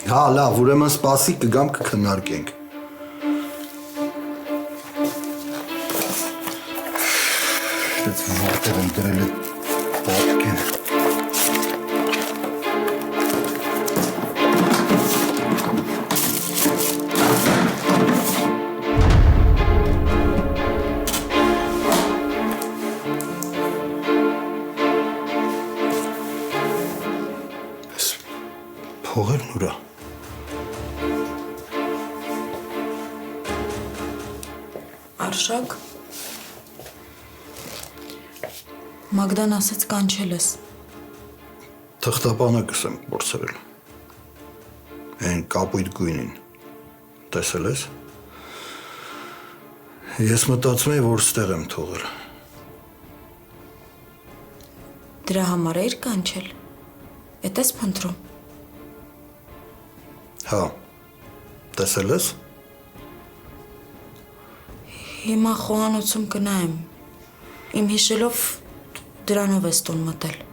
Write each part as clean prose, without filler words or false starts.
Հա, լավ, ուրեմն սպասի կգամ կքննարկենք։ Դες որտեղ եմ դրել է պապկեն։ Փողերն ուրա։ Արշակ, Մագդան ասաց կանչել ես։ Թղթապանակս եմ կորցրել։ Այն կապույտ գույնին։ Տեսել ես։ Ես մտածում եմ, որ ստեղ եմ թողել։ Դրա համար էիր կանչել։ Էդ ես փնտրում։ Հա, տեսել ես։ Հիմա խոհանոցում կնայեմ։ Իմ հիշելով դրանով ես տուն մտել։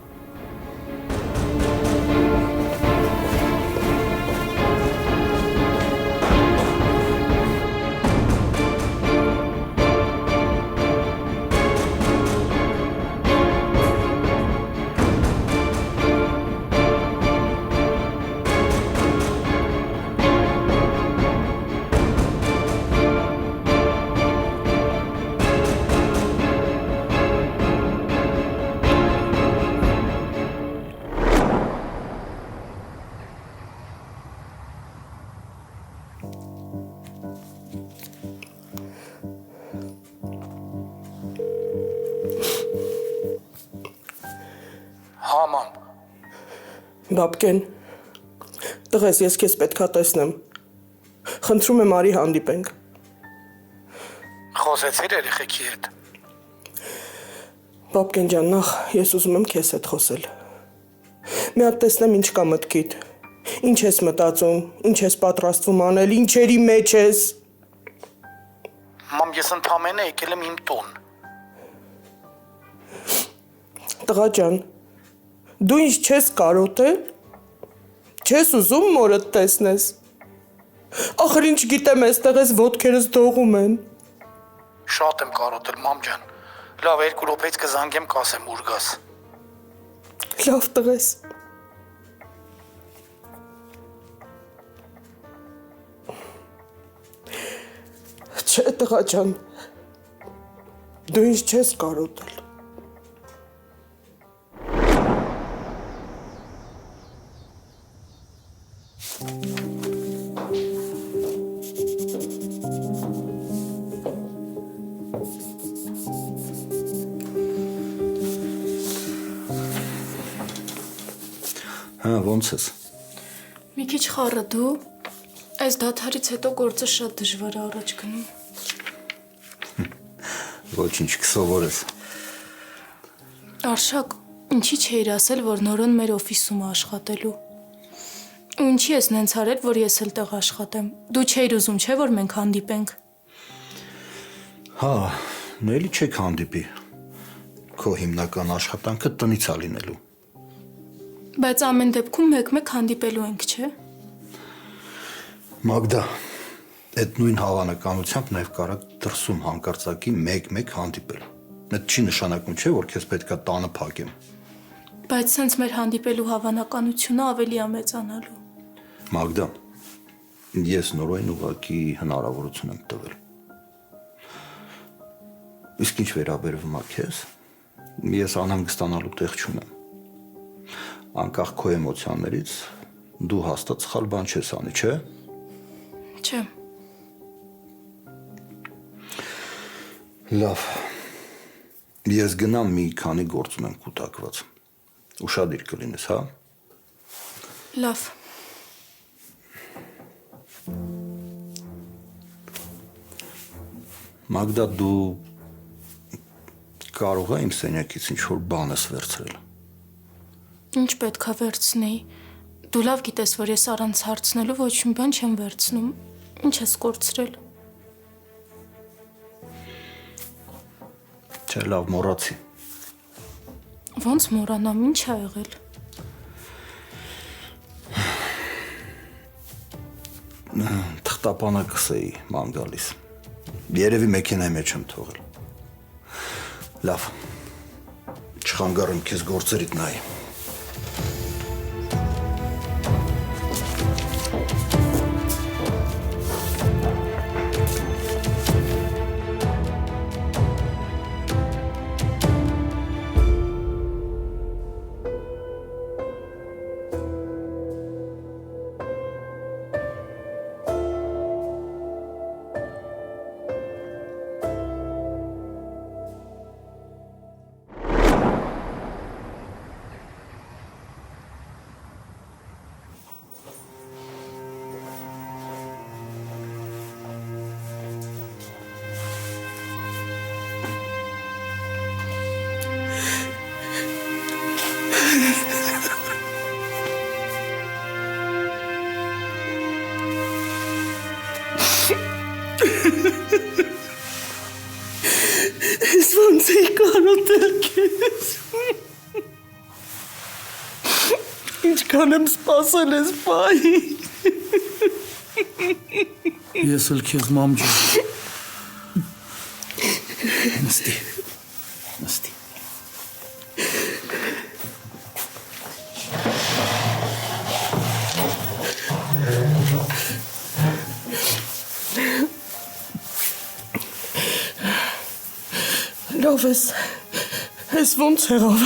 Haman. Բաբկեն, տղես, ես քեզ պետքա տեսնեմ։ Խնդրում եմ արի հանդիպենք։ Խոսեցիր երեխեքի հետ։ Բաբկեն ջան, նախ ես ուզում եմ քեզ հետ խոսել։ Մի հատ տեսնեմ ինչ կա մտքիդ։ Ինչ ես մտածում, ինչ ես պատրաստվում անել, ինչերի մեջ ես։ Մամ, ես ընդամենը եկել եմ իմ տուն։ Տղա ջան, դու ինչ չես կարոտել։ Չես ուզում մորդ տեսնես։ Ախր ինչ գիտեմ, այստեղ ես ոտքերս դողում են։ Շատ եմ կարոտել, մամ ջան։ Լավ, 2 րոպեից կզանգեմ, կասեմ ուր գաս։ Լավ տղես։ Չէ տղա ջան, դու ինչ չես կարոտել։ Հա, ոնց ես։ Մի քիչ խառը դու, այս դադարից հետո գործը շատ դժվար է առաջ գնում։ Ոչինչ կսովորես։ Արշակ, ինչի չէիր ասել, որ նորոն մեր օֆիսում է աշխատելու։ Ու ինչի ես նենց արել, որ ես էլ տեղ աշխատեմ։ Դու չէիր ուզում, չէ՞ որ մենք հանդիպենք։ Հա, նելի չեք հանդիպի։ Քո հիմնական աշխատանքը տնից է լինելու։ Բայց ամեն դեպքում մեկ-մեկ հանդիպելու ենք, չէ՞։ Մագդա, այդ նույն հավանականությամբ նաև կարող դրսում հանկարծակի մեկ-մեկ հանդիպել։ Այդ չի նշանակում, չէ, որ քեզ պետքա տանը փակեմ։ Բայց սենց մեր հանդիպելու հավանականությունը ավելի է մեծանալու։ Մագդա, ես նորոյն ուղղակի հնարավորություն եմ տվել։ Իսկ ինչ վերաբերվում է քեզ, ես անհանգստանալու տեղ չունեմ։ Անկախ քո էմոցիաներից դու հաստատ սխալ բան չես անի, չէ՞։ Չէ։ Լավ։ Ես գնամ մի քանի գործում եմ կուտակված։ Ուշադիր կլինես, հա։ Լավ։ Մագդա, դու կարող ես իմ սենյակից ինչ-որ բան ես վերցրել։ Ինչ պետքա վերցնեի։ Դու լավ գիտես, որ ես առանց հարցնելու ոչ մի բան չեմ վերցնում։ Ինչ ես կորցրել։ Չէ, լավ, մոռացի։ Ոնց մոռանամ, ինչ ա եղել։ Թղթապանը կսեի ման գալիս։ Երևի մեքենայի մեջ եմ թողել։ Լավ։ Չխանգարեմ քեզ գործերիդ նայի։ Ես ոնց էի կարոտել քեզ։ Ինչքան եմ սպասել ես պահի։ Ես էլ քեզ մամ ջան։ Նստի։ Նստի։ Լավ ես ոնց եղավ։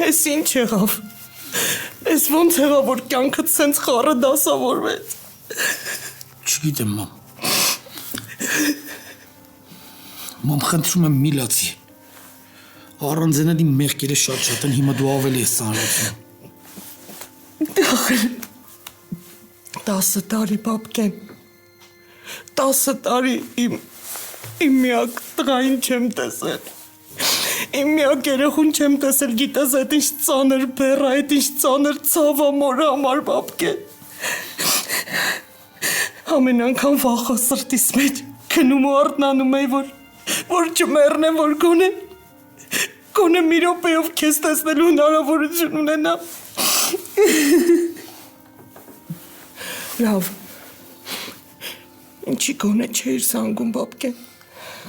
Ես ինչ եղավ։ Ես ոնց եղավ որ կյանքդ սենց խառը դասավորվեց։ Չգիտեմ մամ։ Մամ խնդրում եմ միլացի։ Առանձնելի մեղքերը շատ են, հիմա դու ավելի ես ծանրացնում։ 10 տարի բաբկեն։ 10 տարի իմ միակ տղային չեմ տեսել։ Իմ միակ երեխուն չեմ տեսել, գիտես այդ ինչ ծանր բեռ, այդ ինչ ծանր ցավը մորը համար բաբկեն։ Ամեն անգամ վախը սրտիս մեջ քնում ու արթնանում էի, որ չմեռնեմ, որ գոնե մի րոպեով քեզ տեսնելու հնարավորություն ունենամ։ Լավ, ինչի գոնե չէիր զանգում բաբկեն։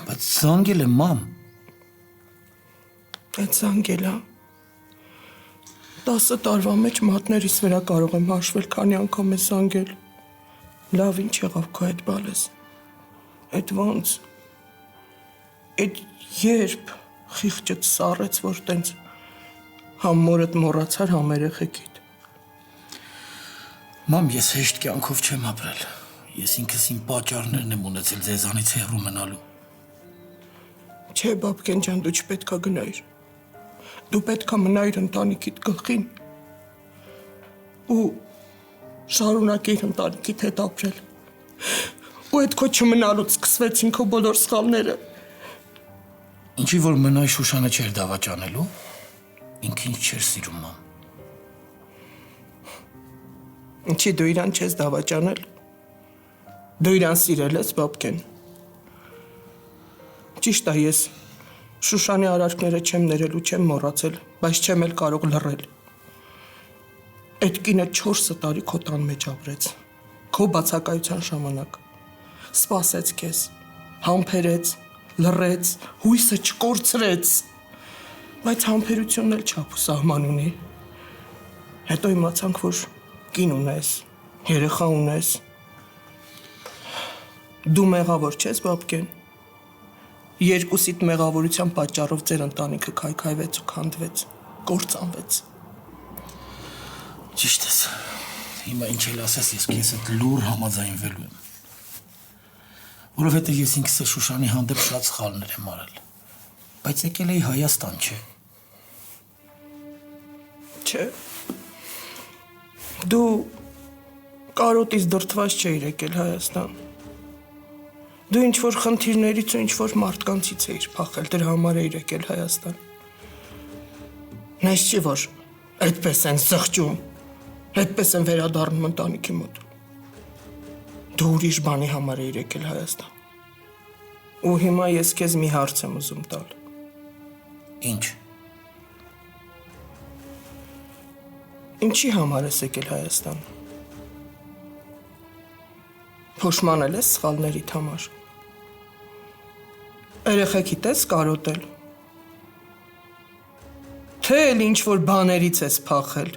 Բայց զանգել եմ մամ։ Այդ զանգել է։ 10 տարվա մեջ մատներիս վրա կարող եմ հաշվել, քանի անգամ ես զանգել։ Լավ ինչ եղավ քո այդ բալես։ Այդ ոնց։ Այդ երբ խիղճդ սառեց, որ տենց համ մորդ մոռացար, համ երեխեքիդ։ Մամ, ես հեշտ կյանքով չեմ ապրել։ Ես ինքս իմ պատճառներն եմ ունեցել ձեզանից հեռու մնալու։ Չէ, բաբկեն ջան, դու չպետքա գնայիր։ Դու պետքա մնայիր ընտանիքիդ գլխին ու շարունակեիր ընտանիքիդ հետ ապրել։ Ու այդ քո չմնալուց սկսվեցին քո բոլոր սխալները։ Ինչի որ մնայ Շուշանը չէր դավաճանելու, ինքը ինձ չէր սիրում մամ։ Ինչի դու իրան չես դավաճանել։ Դու իրան սիրել ես, բաբկեն։ Ճիշտ է, ես Շուշանի արարքները չեմ ներել ու չեմ մոռացել, բայց չեմ էլ կարող լռել։ Այդ կինը 4 տարի քո տան մեջ ապրեց, քո բացակայության ժամանակ։ Սպասեց քեզ, համբերեց, լռեց, հույսը չկորցրեց, բայց համբերությունն էլ չափ ու սահման ունի։ Հետո իմացանք, որ կին ունես, երեխա ունես։ Դու մեղավոր չես, բաբկեն։ Երկուսիդ մեղավորության պատճառով ձեր ընտանիքը քայքայվեց ու քանդվեց, կործանվեց։ Ճիշտ ես։ Հիմա ինչ էլ ասես, ես քեզ հետ լուր համաձայնվելու եմ։ Որովհետև ես ինքս Շուշանի հանդեպ շատ սխալներ եմ արել։ Բայց եկել էի Հայաստան, չէ։ Չէ։ Դու կարոտից դրդված չէիր եկել Հայաստան։ Դու ինչ-որ խնդիրներից ու ինչ-որ մարդկանցից էիր փախել, դրա համար էիր եկել Հայաստան։ Նայս չի, որ այդպես են զղջում, այդպես են վերադառնում ընտանիքի մոտ։ Դու ուրիշ բանի համար էիր եկել Հայաստան։ Ու հիմա ես քեզ մի հարց եմ ուզում տալ։ Ինչ։ Ինչի համար ես եկել Հայաստան։ Փոշմանել ես սխալներիդ համար։ Երեխեքիդ ես կարոտել։ Թե էլ ինչ-որ բաներից ես փախել։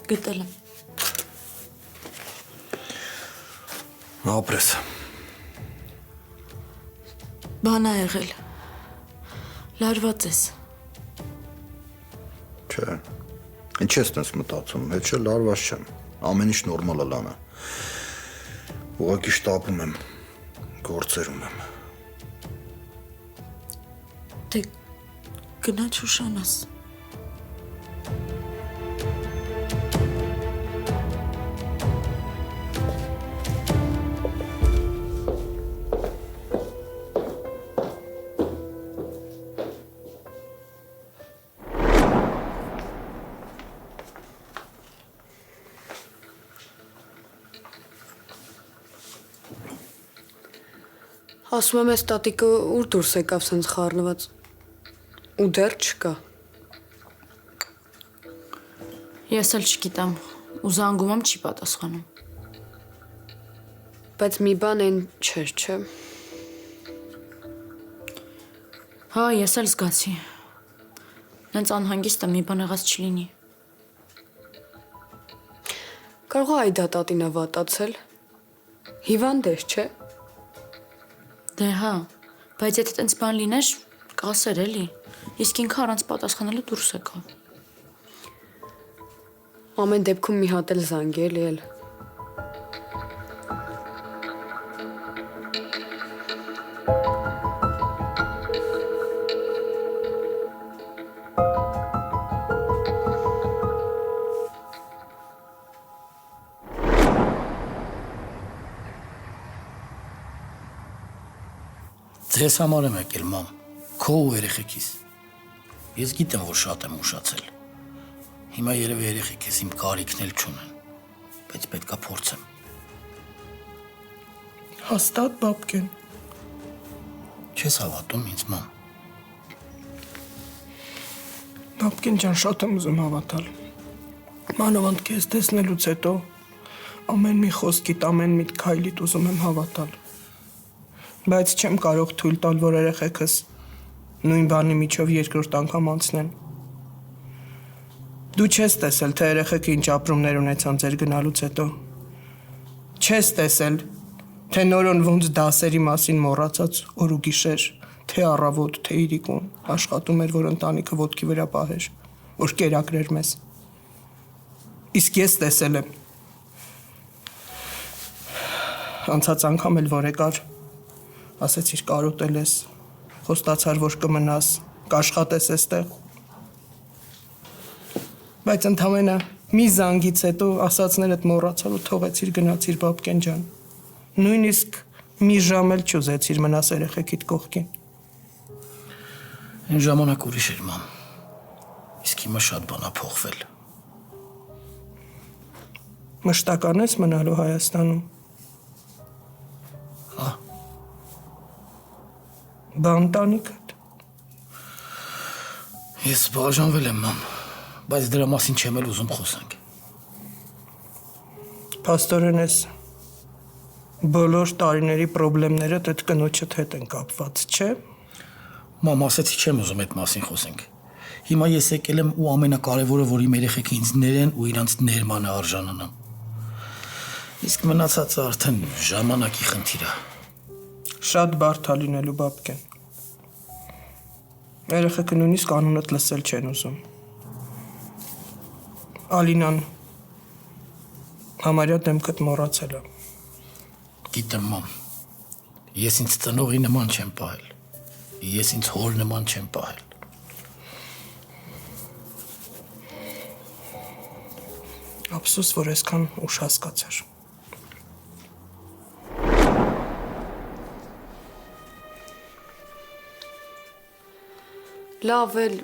Գտել եմ։ Ապրես։ Բան ա եղել։ Լարված ես։ Չէ։ Ինչ ես տես մտածում, հետ չէ լարված չեմ։ Ամեն ինչ նորմալ է լանը։ Ուղղակի շտապում եմ, գործերում եմ։ Դե գնա Շուշանաս։ Ասում եմ, այս տատիկը ուր դուրս եկավ սենց խառնված, ու դեռ չկա։ Ես էլ չգիտեմ, ու զանգում եմ չի պատասխանում։ Բայց մի բան այն չէր, չէ։ Հա, ես էլ զգացի։ Նենց անհանգիստ եմ, մի բան եղած չլինի։ Կարող է այդ տատին ա վատացել։ Հիվանդ ես, չէ։ Դե հա, բայց եթե տենց բան լիներ, կասեր էլի, իսկ ինքը առանց պատասխանելու դուրս եկավ։ Ամեն դեպքում մի հատ էլ զանգի էլի էլ։ Ձեզ համար եմ եկել, մամ, քո ու երեխեքիս։ Ես գիտեմ, որ շատ եմ ուշացել։ Հիմա երևի երեխեքս իմ կարիքն էլ չունեն, բայց պետքա փորձեմ։ Հաստատ, բաբկեն։ Չես հավատում ինձ, մամ։ Բաբկեն ջան, շատ եմ ուզում հավատալ։ Մանավանդ քեզ տեսնելուց հետո ամեն մի խոսքիդ, ամեն մի քայլիդ ուզում եմ հավատալ։ Բայց չեմ կարող թույլ տալ, որ երեխեքս նույն բանի միջով երկրորդ անգամ անցնեն։ Դու չես տեսել, թե երեխեքը ինչ ապրումներ ունեցան ձեր գնալուց հետո։ Չես տեսել, թե նորոն ոնց դասերի մասին մոռացած օր ու գիշեր, թե առավոտ, թե իրիկուն աշխատում էր, որ ընտանիքը ոտքի վրա պահեր, որ կերակրեր մեզ։ Իսկ ես տեսել եմ։ Անցած անգամ էլ որ եկար, ասեցիր կարոտել ես, խոստացար, որ կմնաս, կաշխատես էստեղ։ Բայց ընդամենը մի զանգից հետո ասածներդ մոռացար ու թողեցիր գնացիր բաբկեն ջան։ Նույնիսկ մի ժամ էլ չուզեցիր մնաս երեխեքիդ կողքին։ Այն ժամանակ ուրիշ էր, մամ։ Իսկ հիմա շատ բան ա փոխվել։ Մշտական ես մնալու Հայաստանում։ Հա։ Բա ընտանիքդ։ Ես բաժանվել եմ, մամ, բայց դրա մասին չեմ էլ ուզում խոսանք։ Փաստորեն ես բոլոր տարիների խնդիրները այդ կնոջդ հետ են կապված, չէ՞։ Մամ, ասեցի չեմ ուզում այդ մասին խոսենք։ Հիմա ես եկել եմ ու ամենակարևորը, որ իմ երեխեքը ինձ ներեն ու իրանց ներմանը արժանանամ։ Իսկ մնացածը արդեն ժամանակի խնդիր է։ Շատ բարդ է լինելու բաբկեն։ Երեխեքը նույնիսկ անունդ լսել չեն ուզում։ Ալինան համարյա դեմքդ մոռացել է։ Գիտեմ, մամ, ես ինձ ծնողի նման չեմ պահել, ես ինձ հոր նման չեմ պահել։ Ափսոս, որ այսքան ուշ հասկացար։ Լավ էլ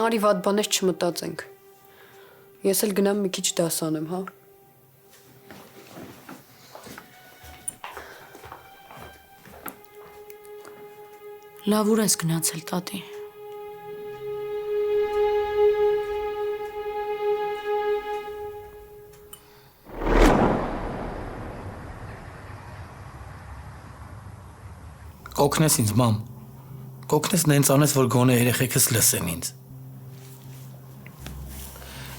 արի վատ բաներ չմտածենք։ Ես էլ գնամ մի քիչ դաս անեմ, հա։ Լավ ուր ես գնացել, տատի։ Կօգնես ինձ, մամ։ Կօգնես նենց անես, որ գոնե երեխեքս լսեն ինձ։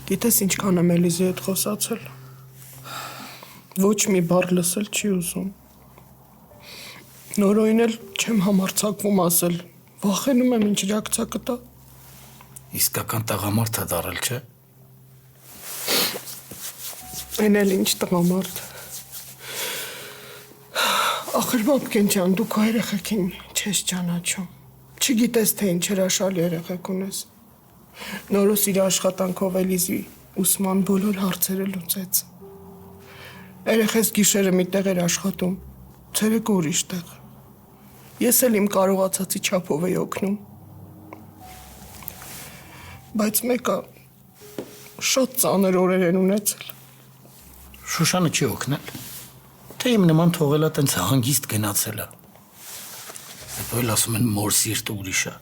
Գիտես ինչքան եմ Էլիզի հետ խոսացել։ Ոչ մի բառ լսել չի ուզում։ Նորոյին էլ չեմ համարձակվում ասել, վախենում եմ ինչ ռեակցիա կտա։ Իսկական տղամարդ է դարել, չէ։ Այն էլ ինչ տղամարդ։ Ախր բաբկեն ջան, դու քո երեխեքին չես ճանաչում։ Չգիտես թե ինչ հրաշալի երեխեք ունես։ Նորոս իր աշխատանքով Էլիզի ուսման բոլոր հարցերը լուծեց։ Երեխես գիշերը մի տեղ էր աշխատում, ցերեկը ուրիշ տեղ։ Ես էլ իմ կարողացածի չափով էի օգնում։ Բայց մեկը շատ ծանր օրեր են ունեցել։ Շուշանը չի օգնել։ Թե իմ նման թողելա տենց հանգիստ գնացելա։ Հետո էլ ասում են մոր սիրտը ուրիշ է։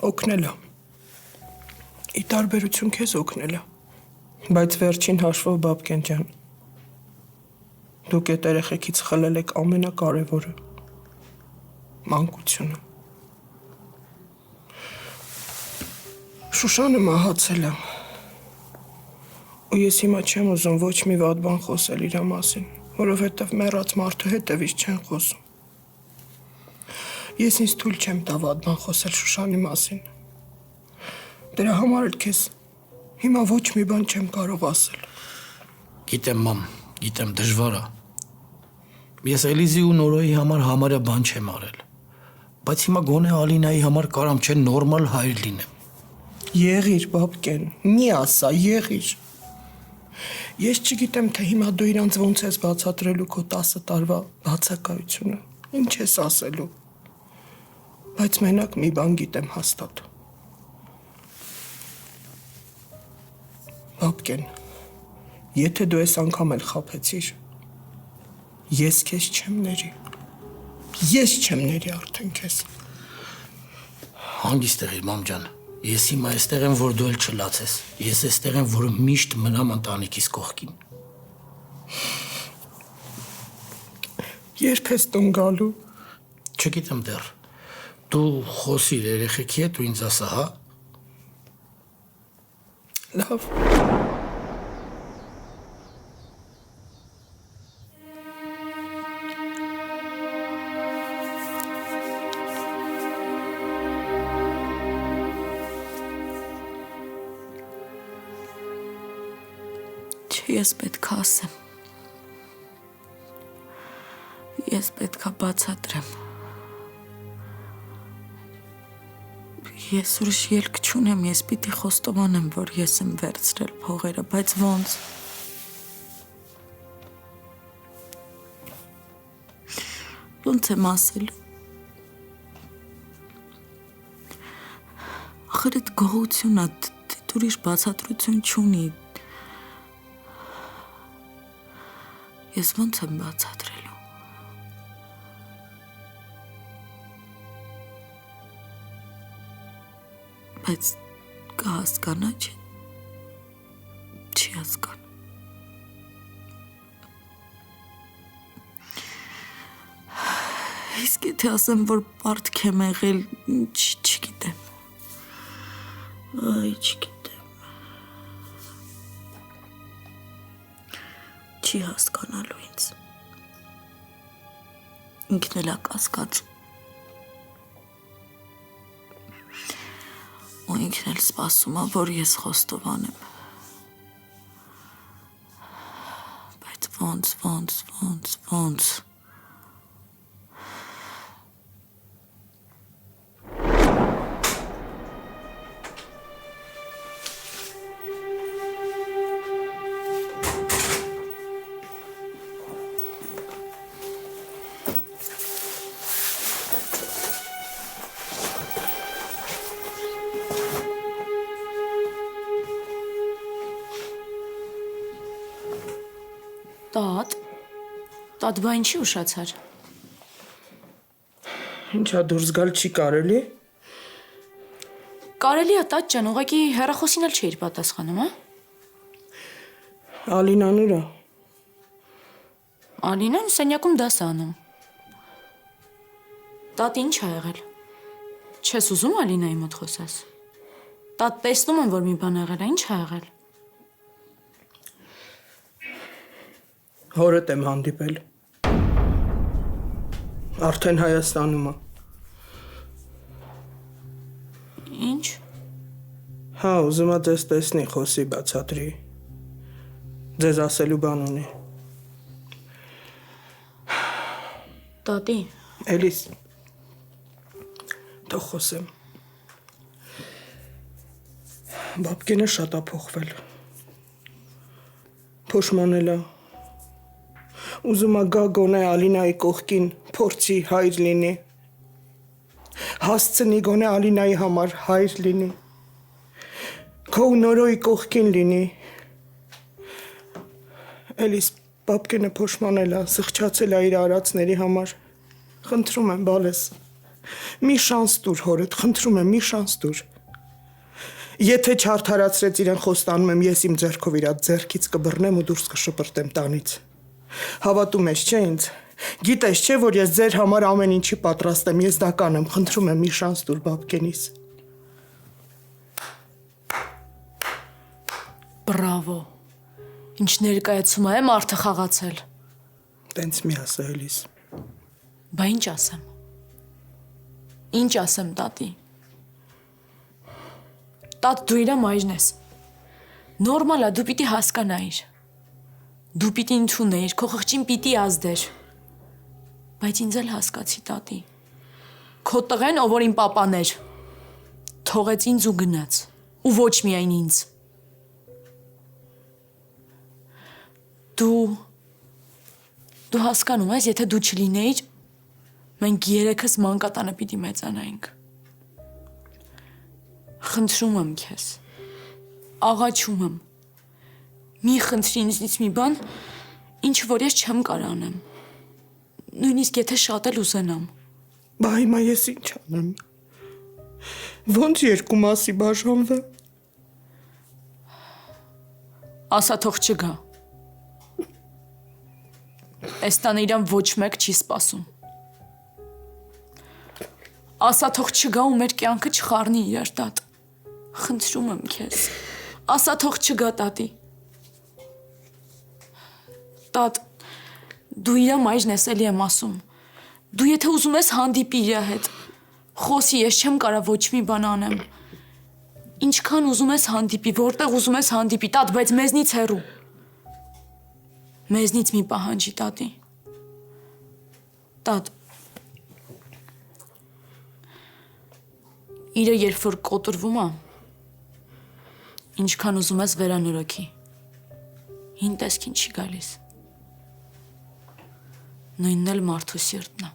Օգնելա։ Ի տարբերություն քեզ օգնելա։ Բայց վերջին հաշվով բաբկեն ջան։ Դուք այդ երեխեքից խլել եք ամենակարևորը՝ մանկությունը։ Շուշանը մահացել է։ Ու ես հիմա չեմ ուզում ոչ մի վատ բան խոսել իր մասին, որովհետև մեռած մարդու հետևից չեն խոսում։ Ես ինձ թույլ չեմ տա վատ բան խոսել Շուշանի մասին։ Դրա համար էլ քեզ հիմա ոչ մի բան չեմ կարող ասել։ Գիտեմ, մամ, գիտեմ, դժվար է։ Ես Էլիզի ու Նորոյի համար համարյա բան չեմ արել։ Բայց հիմա գոնե Ալինայի համար կարամ չէ նորմալ հայր լինեմ։ Եղիր, բաբկեն, մի ասա, եղիր։ Ես չգիտեմ, թե հիմա դու իրանց ոնց ես բացատրելու քո 10 տարվա բացակայությունը։ Ինչ ես ասելու։ Բայց մենակ մի բան գիտեմ հաստատ։ Բաբկեն, եթե դու ես անգամ էլ խաբեցիր, ես քեզ չեմ ների։ Ես չեմ ների արդեն քեզ։ Հանգիստ եղիր, մամ ջան։ Ես հիմա այստեղ եմ, որ դու էլ չլացես։ Ես այստեղ եմ, որ միշտ մնամ ընտանիքիս կողքին։ Երբ ես տուն գալու։ Չգիտեմ դեռ։ Դու խոսիր երեխեքի հետ ու ինձ ասա, հա։ Լավ։ Ես պետք է ասեմ։ Ես պետք է բացատրեմ։ Ես ուրիշ ելք չունեմ, ես պիտի խոստովանեմ, որ ես եմ վերցրել փողերը, բայց ոնց։ Ոնց եմ ասելու։ Ախր այդ գողությունն է, ուրիշ բացատրություն չունի։ Ես ոնց եմ բացատրելու։ Բայց կհասկանա, չի հասկանա։ Իսկ եթե ասեմ, որ պարտք եմ եղել, չգիտեմ։ Այ, չգիտեմ։ Չի հասկանալու ինձ։ Ինքն էլ է կասկածում։ Ու ինքն էլ սպասում է, որ ես խոստովանեմ։ Բայց ոնց։ Տատ բա ինչի ուշացար։ Ինչա դուրս գալ չի կարելի։ Կարելի է տատ ջան, ուղղակի հեռախոսին էլ չէիր պատասխանում, հա։ Ալինան ուր է։ Ալինան սենյակում դաս է անում։ Տատ ինչ ա եղել։ Չես ուզում Ալինայի մոտ խոսես։ Տատ տեսնում եմ, որ մի բան եղել է, ինչ ա եղել։ Հորդ եմ հանդիպել։ Արդեն Հայաստանում է։ Ինչ։ Հա, ուզում ա ձեզ տեսնի, խոսի, բացատրի։ Ձեզ ասելու բան ունի։ Տատի, Էլիս, թող խոսեմ։ Բաբկենը շատ ա փոխվել։ Փոշմանել ա։ Ուզում ա գա գոնե Ալինայի կողքին, փորձի հայր լինի։ Հասցնի գոնե Ալինայի համար հայր լինի։ Քո ու Նորոյի կողքին լինի։ Էլիս, Բաբկենը փոշմանել ա, սղճացել ա իր արածների համար։ Խնդրում եմ, բալես։ Մի շանս տուր հորդ, խնդրում եմ, մի շանս տուր։ Եթե չարդարացրեց իրեն խոստանում եմ, ես իմ ձեռքով իր ձեռքից կբռնեմ ու դուրս կշպրտեմ տանից։ Հավատում ես, չէ՞ ինձ։ Գիտես, չէ՞ որ ես ձեր համար ամեն ինչի պատրաստ եմ, ես դա կանեմ, խնդրում եմ, մի շանս տուր Բաբկենիս։ բրավո։ Ինչ ներկայացում է մարդը խաղացել։ Տենց մի ասա, Էլիս։ Բա ինչ ասեմ։ Ինչ ասեմ, տատի։ Տատ դու իրա մայրն ես։ Նորմալ է, դու պիտի հասկանայիր։ Դու պիտի ընդունեիր, քո խղճին պիտի ազդեր։ Բայց ինձ էլ հասկացի, տատի։ Քո տղեն, ով որ իմ պապան էր, թողեց ինձ ու գնաց։ Ու ոչ միայն ինձ։ Դու հասկանում ես, եթե դու չլինեիր, մենք երեքս մանկատանը պիտի մեծանայինք։ Խնդրում եմ քեզ, աղաչում եմ, մի խնդրի ինձնից մի բան, ինչ որ ես չեմ կարող անեմ, նույնիսկ եթե շատ էլ ուզենամ։ Բա հիմա ես ինչ անեմ։ Ոնց երկու մասի բաժանվեմ։ Ասա թող չգա։ Այս տանը իրան ոչ մեկ չի սպասում։ Ասա թող չգա ու մեր կյանքը չխառնի իրար, տատ։ Խնդրում եմ քեզ։ Ասա թող չգա, տատի։ Տատ, դու իրա մայրն ես, էլի եմ ասում։ Դու եթե ուզում ես հանդիպի իրա հետ, խոսի, ես չեմ կարող ոչ մի բան անեմ։ Ինչքան ուզում ես հանդիպի, որտեղ ուզում ես հանդիպի, տատ, բայց մեզնից հեռու։ Մեզնից մի պահանջի, տատի։ Տատ, իրը երբ որ կոտրվում է, ինչքան ուզում ես վերանորոգի, հին տեսքին չի գալիս։ Նույնն էլ մարդու սիրտն է։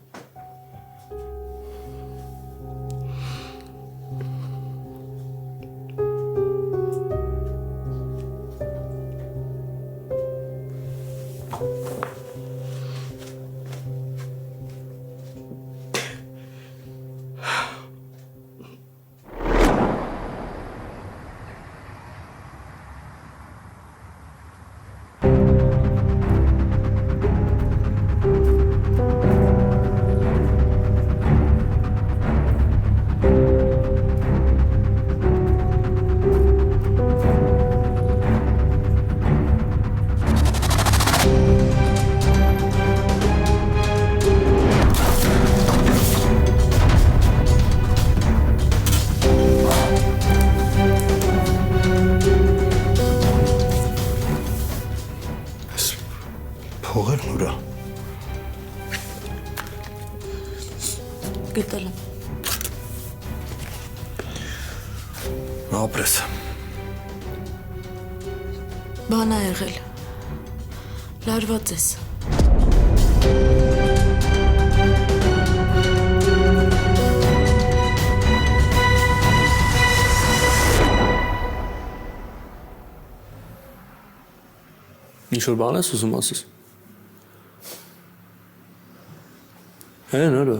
Փողերն ուրա։ Գտել եմ։ Ապրես։ Բան ա եղել։ Լարված ես։ Ինչ որ բան ես ուզում ասես։ Նորը։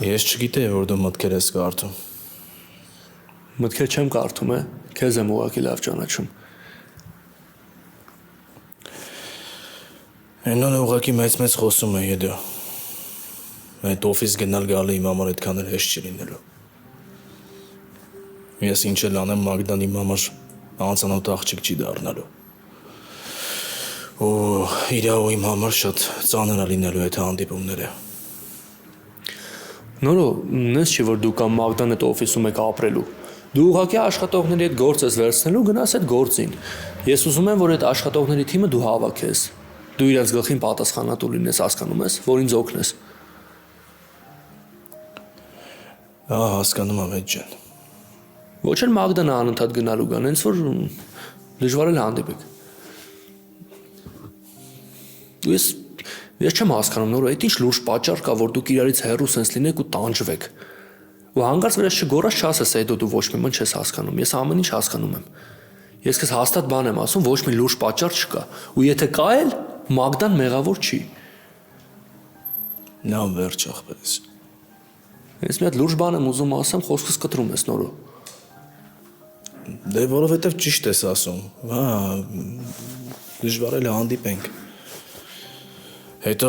Ես չգիտեի, որ դու մտքեր ես կարդում։ Մտքեր չեմ կարդում, քեզ եմ ուղղակի լավ ճանաչում։ Այնօր ուղղակի մեծ խոսում է եդո։ Այդ օֆիս գնալ գալը իմ համար այդքան էլ հեշտ չի լինելու։ Ես ինչ էլ անեմ Մագդան իմ համար անծանոթ աղջիկ չի դառնալու։ Ու իրա ու իմ համար շատ ծանր է լինելու այդ հանդիպումները։ Նորո, նես չի որ դու կամ Մագդան այդ օֆիսում եք ապրելու։ Դու ուղղակի աշխատողների հետ գործ ես վերցնելու, գնաս այդ գործին։ Ես ուզում եմ, որ այդ աշխատողների թիմը դու հավաքես։ Դու իրենց գլխին պատասխանատու լինես, հասկանում ես, որ ինձ օգնես։ Հասկանում եմ այդ ջան։ Ոչ էլ Մագդան անընդհատ գնալու կան, հենց որ դժվար էլ հանդիպեք։ Ես չեմ հասկանում նորը, այդ ինչ լուրջ պատճառ կա, որ դուք իրարից հեռու սենց լինեք ու տանջվեք։ Ու հանկարծ վրաս չգորած չասես, այդ դու ոչ մի բան չես հասկանում։ Ես ամեն ինչ հասկանում եմ։ Ես քեզ հաստատ բան եմ ասում, ոչ մի լուրջ պատճառ չկա։ Ու եթե կա էլ, Մագդան մեղավոր չի։ Նա վերջ ախպերս։ Ես մի հատ լուրջ բան եմ ուզում ասեմ, խոսքս կտրում ես նորը։ Դե որովհետև ճիշտ ես ասում։ Հա, դժվար է հանդիպենք։ Հետո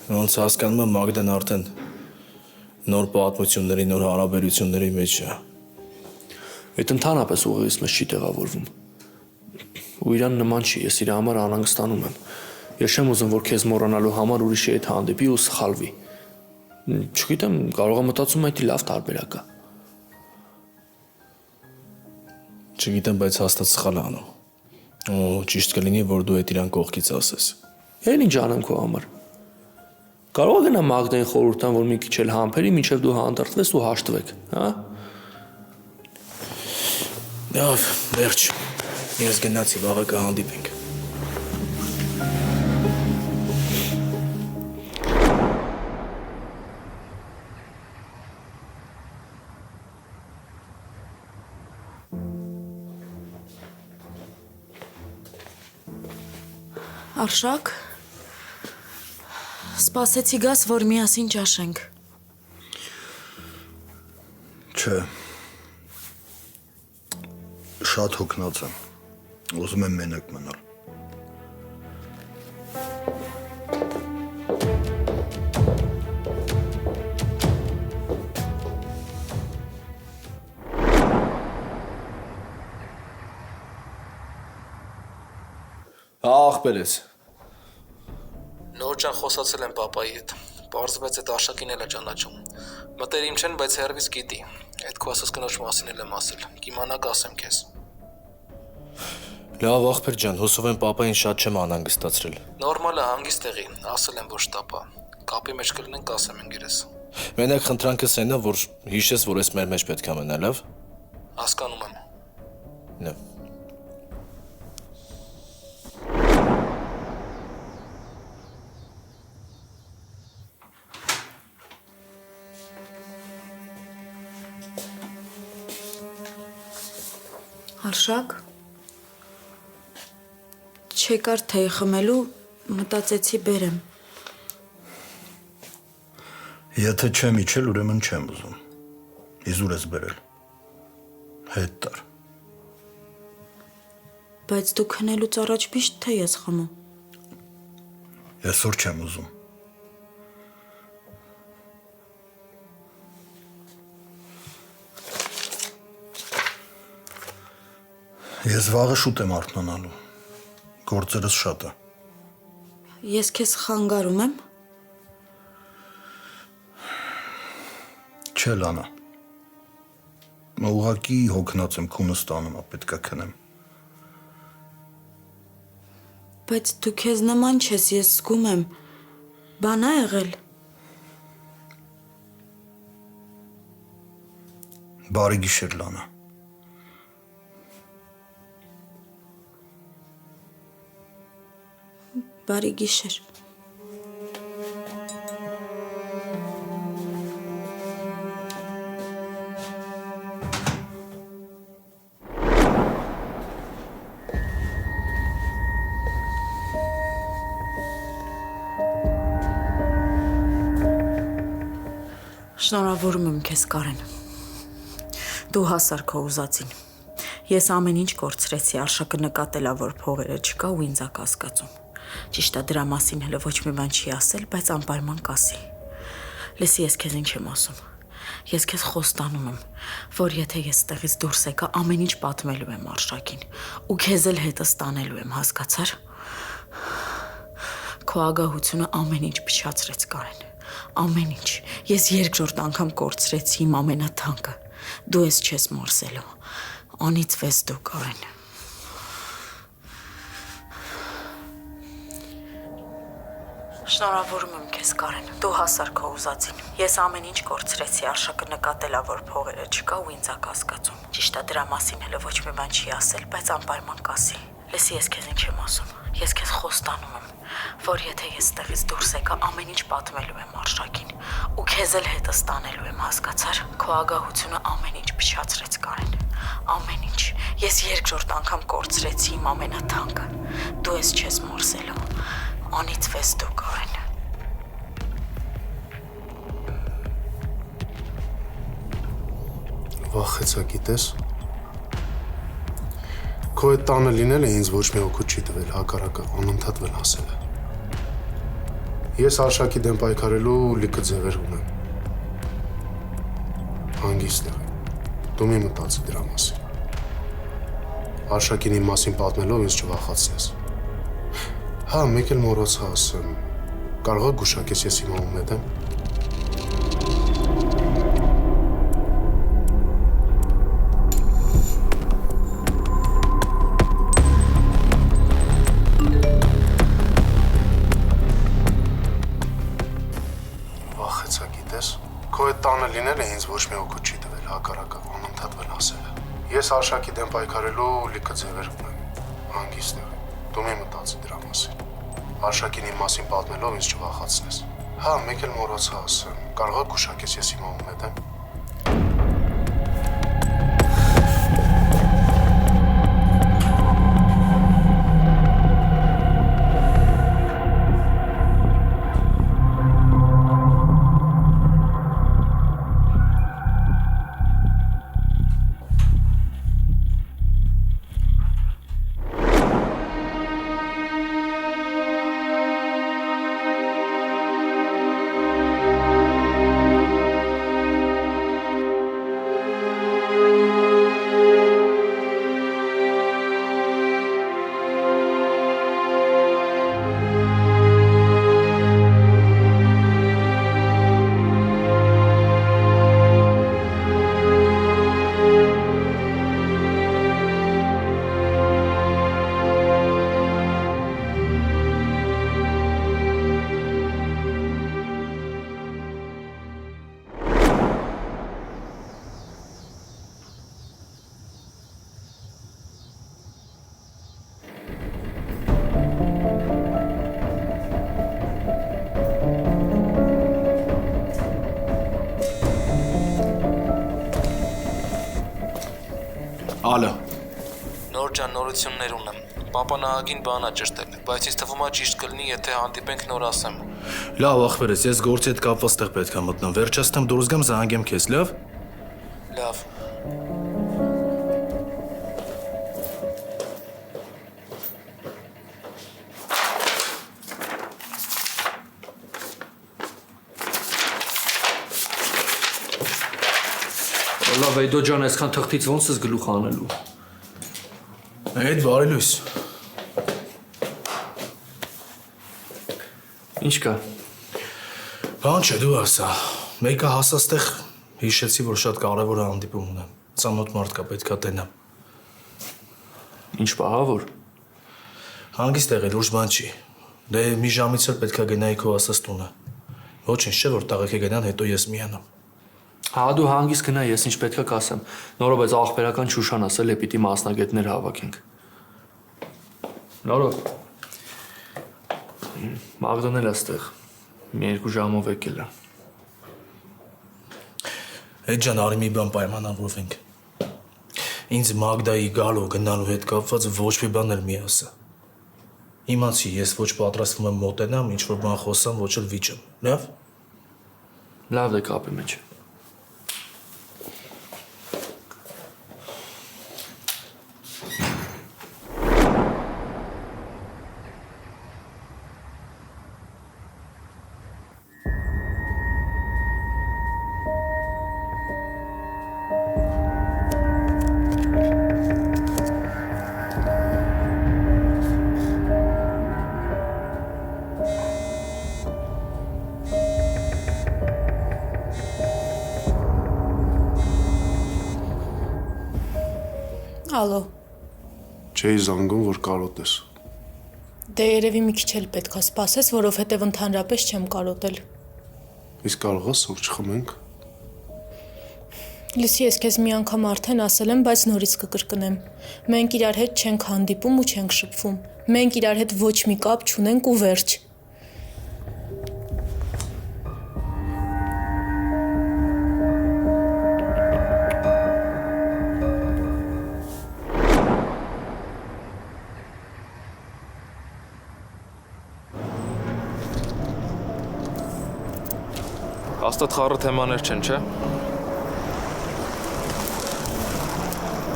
ոնց հասկանում եմ Մագդան արդեն նոր պատմությունների, նոր հարաբերությունների մեջ է։ Այդ ընդհանրապես ուղղից մեզ չի տեղավորվում։ Ու իրան նման չի, ես իր համար անհանգստանում եմ։ Ես չեմ ուզում, որ քեզ մոռանալու համար ուրիշի հետ հանդիպի ու սխալվի։ Չգիտեմ, կարող եմ մտածում այդ լավ տարբերակ է։ Չգիտեմ, բայց հաստատ սխալ անում։ Ու ճիշտ կլինի, որ դու այդ իրան կողքից ասես։ Էլ ինչ անեմ քո համար։ Կարող է գնա Մագդային խորհուրդ տան, որ մի քիչ էլ համբերի, մինչև դու հանդարտվես ու հաշտվեք, հա։ Լավ, վերջ։ Ես գնացի, վաղը կհանդիպենք։ Արշակ, սպասեցի գաս, որ միասին ճաշենք։ Չէ։ Շատ հոգնած եմ։ Ուզում եմ մենակ մնալ։ Ախպերես։ Նոր ջան խոսացել եմ պապայի հետ։ Պարզվեց այդ Արշակին էլ է ճանաչում։ Մտերիմ չեն, բայց հերվից գիտի։ Այդ քո ասած կնոջ մասին էլ եմ ասել։ Կիմանա կասեմ քեզ։ Լավ ախպեր ջան, հուսով եմ պապային շատ չեմ անհանգստացրել։ Նորմալ է, հանգիստ տեղի, ասել եմ ոչ տապա։ Կապի մեջ կլինենք, կասեմ ինգերես։ Մենակ խնդրանքս այն է, որ հիշես, որ ես մեր մեջ պետք է մնա, լավ։ Հասկանում եմ։ Լավ։ Արշակ, չեկար թեյ խմելու, մտածեցի բերեմ։ Եթե չեմ իջել, ուրեմն չեմ ուզում։ Իզուր ես բերել։ Հետ տար։ Բայց դու քնելուց առաջ միշտ թեյ ես խմում։ Այսօր չեմ ուզում։ Ես վաղը շուտ եմ արթնանալու։ Գործերս շատ է։ Ես քեզ խանգարում եմ։ Չէ, Լանա։ Ուղղակի հոգնած եմ, քունս տանում է, պետք է քնեմ։ Բայց դու քեզ նման չես, ես զգում եմ։ Բան ա եղել։ Բարի գիշեր, Լանա։ Բարի գիշեր։ Շնորհավորում եմ քեզ, Կարեն։ Դու հասար քո ուզածին։ Ես ամեն ինչ կորցրեցի, Արշակը նկատելա, որ փողերը չկա ու ինձ ա կասկածում։ Ճիշտ է, դրա մասին հələ ոչ մի բան չի ասել, բայց անպայման կասի։ Լսի, ես քեզ ինչ եմ ասում։ Ես քեզ խոստանում եմ, որ եթե ես ստեղից դուրս եկա, ամեն ինչ պատմելու եմ Արշակին, ու քեզ էլ հետս տանելու եմ, հասկացար։ Քո ագահությունը ամեն ինչ փչացրեց, Կարեն։ Ամեն ինչ։ Ես երկրորդ անգամ կորցրեցի իմ ամենաթանկը։ Դու ես չես մորսելու։ Անից վես դու, Կարեն։ Շնորհավորում եմ քեզ, Կարեն։ Դու հասար քո ուզածին։ Ես ամեն ինչ կորցրեցի, Արշակը նկատելա, որ փողերը չկա ու ինձ ա կասկածում։ Ճիշտ է, դրա մասին հələ ոչ մի բան չի ասել, բայց անպայման կասի։ Լսի, ես քեզ ինչ եմ ասում։ Ես քեզ խոստանում եմ, որ եթե ես ստեղից դուրս եկա, ամեն ինչ պատմելու եմ Արշակին, ու քեզ էլ հետս տանելու եմ, հասկացար։ Քո ագահությունը ամեն ինչ փչացրեց, Կարեն։ Ամեն ինչ։ Ես երկրորդ անգամ կորցրեցի իմ ամենաթանկը։ Դու ես չես մորսելու։ Անից վես դու, Կարեն։ Վախեցա, գիտես։ Քո այդ տանը լինելը ինձ ոչ մի օգուտ չի տվել, հակառակը անընդհատ վնասել է։ Ես Արշակի դեմ պայքարելու լիքը ձևեր ունեմ։ Հանգիստ եղի։ Դու մի մտածի դրա մասին։ Արշակին իմ մասին պատմելով ինձ չվախացնես։ Հա, մեկ էլ մոռացա ասեմ։ Կարող ա գուշակես ես հիմա ում հետ եմ։ Վախեցա, գիտես։ Քո այդ տանը լինելը ինձ ոչ մի օգուտ չի տվել, հակառակը անընդհատ վնասել է։ Ես Արշակի դեմ պայքարելու լիքը ձևեր ունեմ։ Հանգիստ եղի։ Դու մի մտածի դրա մասին։ Արշակին իմ մասին պատմելով ինձ չվախացնես։ Հա, մեկ էլ մոռացա ասեմ։ Կարող ա գուշակես ես հիմա ում հետ եմ։ Ալո։ Նոր ջան, նորություններ ունեմ։ Պապան ահագին բան ա ճշտել, բայց ինձ թվում ա ճիշտ կլինի, եթե հանդիպենք նոր ասեմ։ Լավ, ախպերս, ես գործի հետ կապված տեղ պետք է մտնեմ։ Վերջացնեմ դուրս գամ զանգեմ քեզ, լավ։ Լավ։ Լավ, Այդո ջան, այսքան թղթից ոնց ես գլուխ անելու։ Այդ բարի լույս։ Ինչ կա։ Բան չէ, դու ասա։ Մեկը հասած տեղ հիշեցի, որ շատ կարևոր հանդիպում ունեմ։ Ծանոթ մարդ կա, պետքա տենամ։ Ինչ պահավոր։ Հանգիստ եղել, ուժ բան չի։ Դե մի ժամից էլ պետքա գնայի քո ասած տունը։ Ոչինչ չէ, որ տաղեքը գնան, հետո ես միանամ։ Հա դու հանգիստ գնա, ես ինչ պետքա կասեմ։ Նորո բայց ախպերական Շուշան ասել է պիտի մասնագետներ հավաքենք։ Նորո։ Մագդոն էլ այստեղ։ Մի 2 ժամով եկել է։ Այդ ջան, արի մի բան պայմանավորվենք։ Ինձ Մագդայի գալու գնալու հետ կապված ոչ մի բան էլ մի ասա։ Իմացի, ես ոչ պատրաստվում եմ մոտենամ, ինչ որ բան խոսամ, ոչ էլ վիճեմ։ Լավ։ Լավ է կապի մեջ։ Ալո, Չէի զանգում, որ կարոտես։ դե երևի մի քիչ էլ պետքա սպասես, որովհետև ընդհանրապես չեմ կարոտել։ Իսկ կարող ես սուրճ խմենք։ Լսի, ես քեզ մի անգամ արդեն ասել եմ, բայց նորից կկրկնեմ։ Մենք իրար հետ չենք հանդիպում ու չենք շփվում։ Մենք իրար հետ ոչ մի կապ չունենք ու վերջ։ Հաստատ խառը թեմաներ չեն, չէ՞։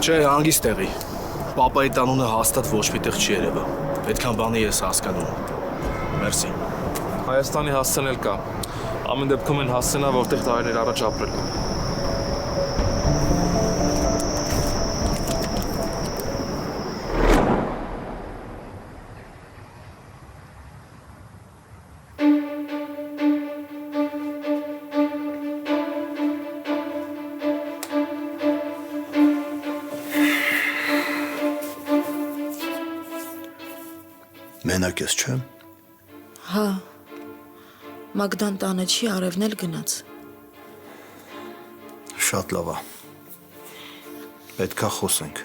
Չէ, հանգիստ տեղի։ Պապայի տանունը հաստատ ոչ մի տեղ չի երևա։ Այդքան բանի ես հասկանում։ Մերսի։ Հայաստանի հասցնել կա։ Ամեն դեպքում են հասցնա, որտեղ տարիներ առաջ ապրել։ Մենակ ես չեմ։ Հա, Մագդան տանը չի, Արևն էլ գնաց։ Շատ լավ է։ Պետքա խոսենք։